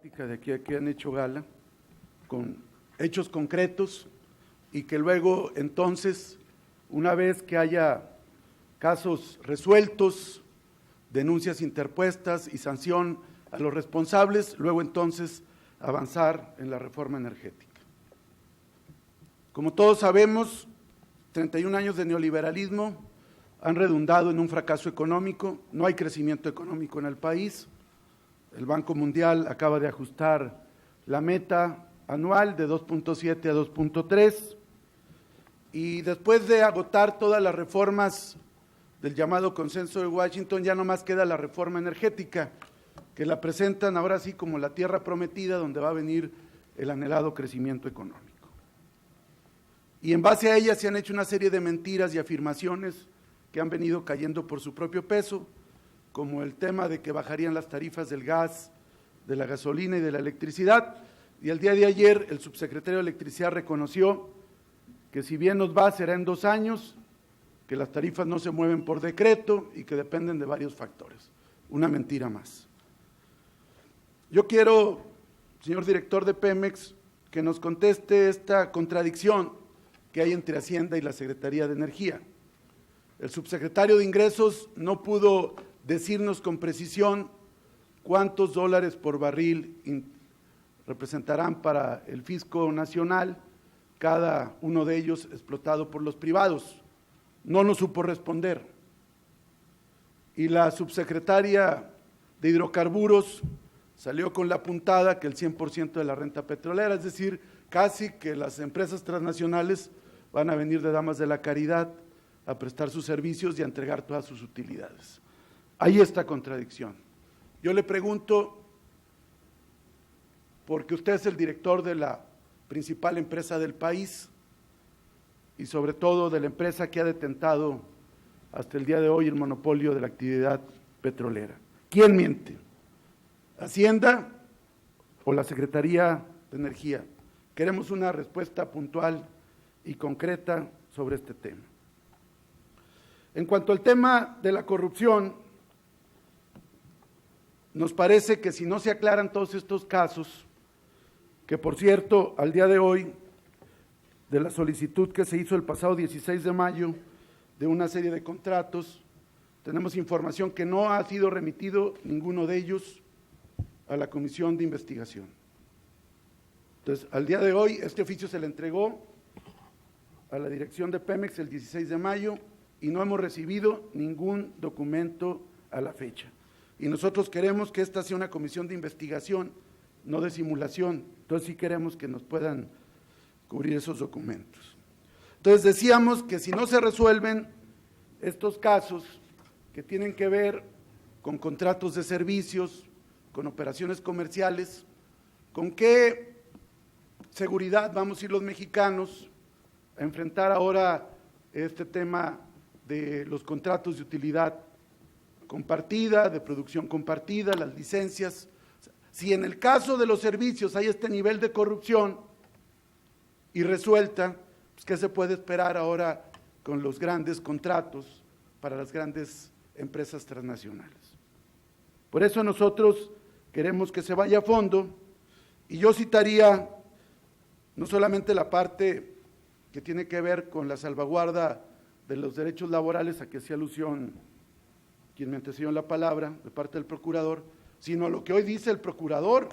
práctica de que han hecho gala, con hechos concretos, y que luego entonces, una vez que haya casos resueltos, denuncias interpuestas y sanción a los responsables, luego entonces avanzar en la reforma energética. Como todos sabemos, 31 años de neoliberalismo han redundado en un fracaso económico, no hay crecimiento económico en el país. El Banco Mundial acaba de ajustar la meta anual de 2.7 a 2.3, y después de agotar todas las reformas del llamado consenso de Washington, ya no más queda la reforma energética, que la presentan ahora sí como la tierra prometida donde va a venir el anhelado crecimiento económico. Y en base a ella se han hecho una serie de mentiras y afirmaciones que han venido cayendo por su propio peso, como el tema de que bajarían las tarifas del gas, de la gasolina y de la electricidad. Y el día de ayer el subsecretario de Electricidad reconoció que si bien nos va, será en 2 años, que las tarifas no se mueven por decreto y que dependen de varios factores. Una mentira más. Yo quiero, señor director de Pemex, que nos conteste esta contradicción que hay entre Hacienda y la Secretaría de Energía. El subsecretario de Ingresos no pudo decirnos con precisión cuántos dólares por barril representarán para el fisco nacional, cada uno de ellos explotado por los privados. No nos supo responder. Y la subsecretaria de Hidrocarburos salió con la puntada que el 100% de la renta petrolera, es decir, casi que las empresas transnacionales van a venir de damas de la caridad a prestar sus servicios y a entregar todas sus utilidades. Ahí está contradicción. Yo le pregunto, porque usted es el director de la principal empresa del país y sobre todo de la empresa que ha detentado hasta el día de hoy el monopolio de la actividad petrolera. ¿Quién miente? ¿Hacienda o la Secretaría de Energía? Queremos una respuesta puntual y concreta sobre este tema. En cuanto al tema de la corrupción, nos parece que si no se aclaran todos estos casos, que por cierto, al día de hoy, de la solicitud que se hizo el pasado 16 de mayo de una serie de contratos, tenemos información que no ha sido remitido ninguno de ellos a la Comisión de Investigación. Entonces, al día de hoy, este oficio se le entregó a la dirección de Pemex el 16 de mayo y no hemos recibido ningún documento a la fecha. Y nosotros queremos que esta sea una comisión de investigación, no de simulación. Entonces sí queremos que nos puedan cubrir esos documentos. Entonces decíamos que si no se resuelven estos casos que tienen que ver con contratos de servicios, con operaciones comerciales, ¿con qué seguridad vamos a ir los mexicanos a enfrentar ahora este tema de los contratos de utilidad compartida, de producción compartida, las licencias? Si en el caso de los servicios hay este nivel de corrupción irresuelta, pues ¿qué se puede esperar ahora con los grandes contratos para las grandes empresas transnacionales? Por eso nosotros queremos que se vaya a fondo, y yo citaría no solamente la parte que tiene que ver con la salvaguarda de los derechos laborales, a que hacía alusión quien me antecedió en la palabra, de parte del procurador, sino lo que hoy dice el procurador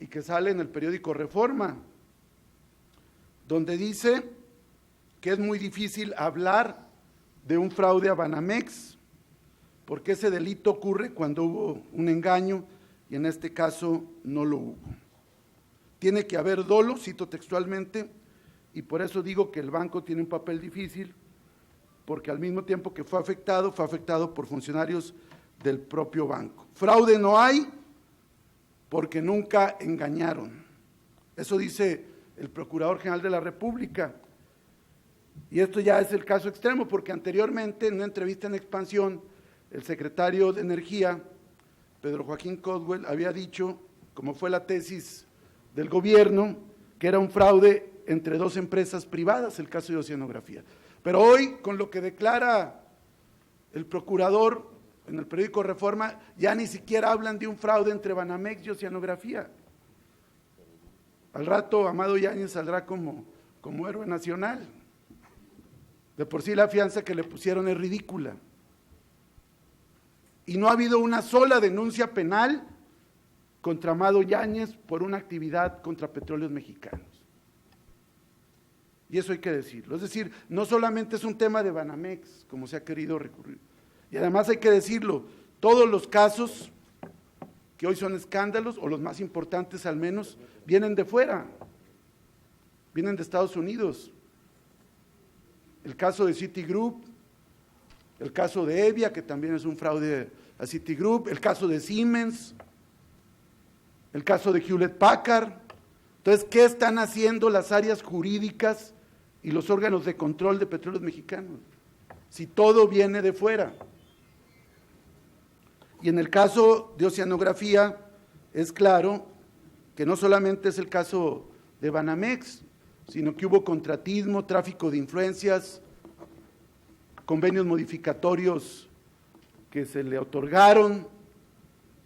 y que sale en el periódico Reforma, donde dice que es muy difícil hablar de un fraude a Banamex, porque ese delito ocurre cuando hubo un engaño y en este caso no lo hubo. Tiene que haber dolo, cito textualmente, y por eso digo que el banco tiene un papel difícil, porque al mismo tiempo que fue afectado por funcionarios del propio banco. Fraude no hay porque nunca engañaron. Eso dice el Procurador General de la República. Y esto ya es el caso extremo, porque anteriormente en una entrevista en Expansión, el secretario de Energía, Pedro Joaquín Coswell, había dicho, como fue la tesis del gobierno, que era un fraude entre 2 empresas privadas, el caso de Oceanografía. Pero hoy, con lo que declara el procurador, en el periódico Reforma, ya ni siquiera hablan de un fraude entre Banamex y Oceanografía. Al rato Amado Yáñez saldrá como héroe nacional. De por sí la fianza que le pusieron es ridícula. Y no ha habido una sola denuncia penal contra Amado Yáñez por una actividad contra Petróleos Mexicanos. Y eso hay que decirlo. Es decir, no solamente es un tema de Banamex, como se ha querido recurrir. Y además hay que decirlo, todos los casos que hoy son escándalos, o los más importantes al menos, vienen de fuera, vienen de Estados Unidos. El caso de Citigroup, el caso de Evia, que también es un fraude a Citigroup, el caso de Siemens, el caso de Hewlett Packard. Entonces, ¿qué están haciendo las áreas jurídicas y los órganos de control de Petróleos Mexicanos? Si todo viene de fuera. Y en el caso de Oceanografía, es claro que no solamente es el caso de Banamex, sino que hubo contratismo, tráfico de influencias, convenios modificatorios que se le otorgaron,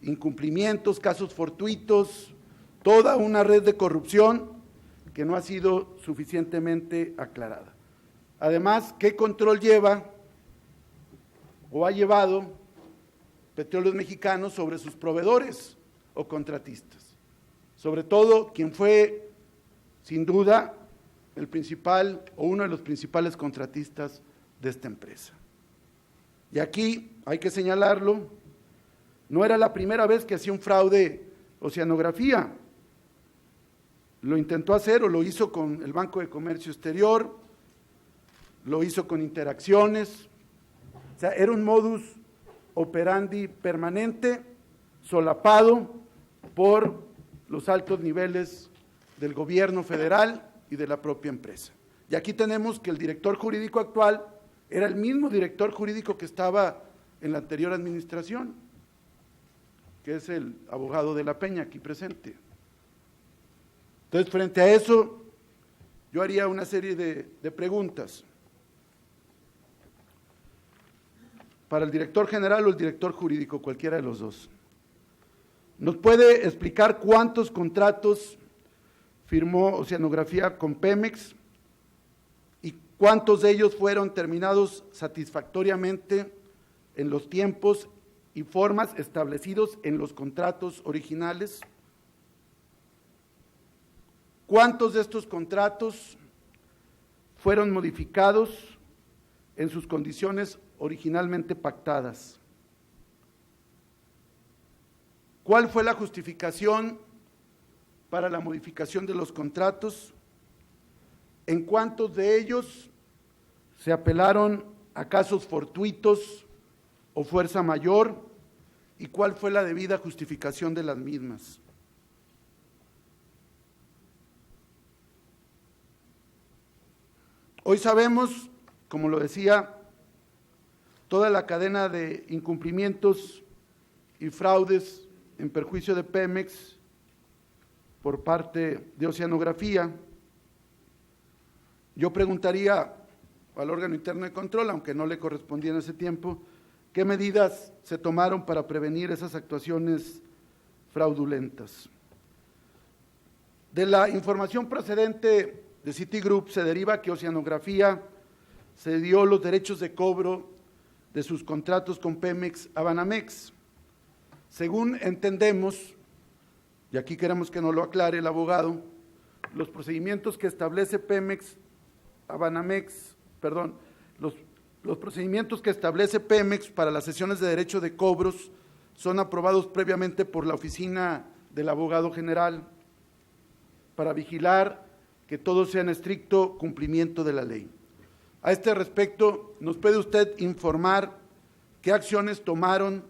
incumplimientos, casos fortuitos, toda una red de corrupción que no ha sido suficientemente aclarada. Además, ¿qué control lleva o ha llevado Petróleos Mexicanos sobre sus proveedores o contratistas? Sobre todo, quien fue, sin duda, el principal o uno de los principales contratistas de esta empresa. Y aquí hay que señalarlo, no era la primera vez que hacía un fraude Oceanografía. Lo intentó hacer o lo hizo con el Banco de Comercio Exterior, lo hizo con Interacciones, o sea, era un modus operandi permanente, solapado por los altos niveles del gobierno federal y de la propia empresa. Y aquí tenemos que el director jurídico actual era el mismo director jurídico que estaba en la anterior administración, que es el abogado de la Peña aquí presente. Entonces, frente a eso, yo haría una serie de preguntas para el director general o el director jurídico, cualquiera de los dos. ¿Nos puede explicar cuántos contratos firmó Oceanografía con Pemex y cuántos de ellos fueron terminados satisfactoriamente en los tiempos y formas establecidos en los contratos originales? ¿Cuántos de estos contratos fueron modificados en sus condiciones originalmente pactadas? ¿Cuál fue la justificación para la modificación de los contratos? ¿En cuántos de ellos se apelaron a casos fortuitos o fuerza mayor? ¿Y cuál fue la debida justificación de las mismas? Hoy sabemos, como lo decía, toda la cadena de incumplimientos y fraudes en perjuicio de Pemex por parte de Oceanografía. Yo preguntaría al órgano interno de control, aunque no le correspondía en ese tiempo, ¿qué medidas se tomaron para prevenir esas actuaciones fraudulentas? De la información procedente de Citigroup se deriva que Oceanografía cedió los derechos de cobro de sus contratos con Pemex a Banamex. Según entendemos, y aquí queremos que nos lo aclare el abogado, los procedimientos que establece Pemex a Banamex, los procedimientos que establece Pemex para las cesiones de derecho de cobros son aprobados previamente por la oficina del abogado general para vigilar que todo sea en estricto cumplimiento de la ley. A este respecto, ¿nos puede usted informar qué acciones tomaron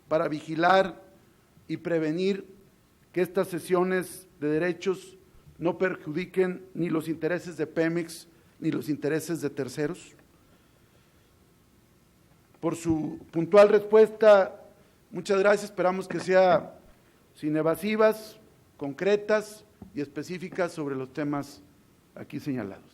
para vigilar y prevenir que estas cesiones de derechos no perjudiquen ni los intereses de Pemex ni los intereses de terceros? Por su puntual respuesta, muchas gracias. Esperamos que sea sin evasivas, concretas y específicas sobre los temas aquí señalados.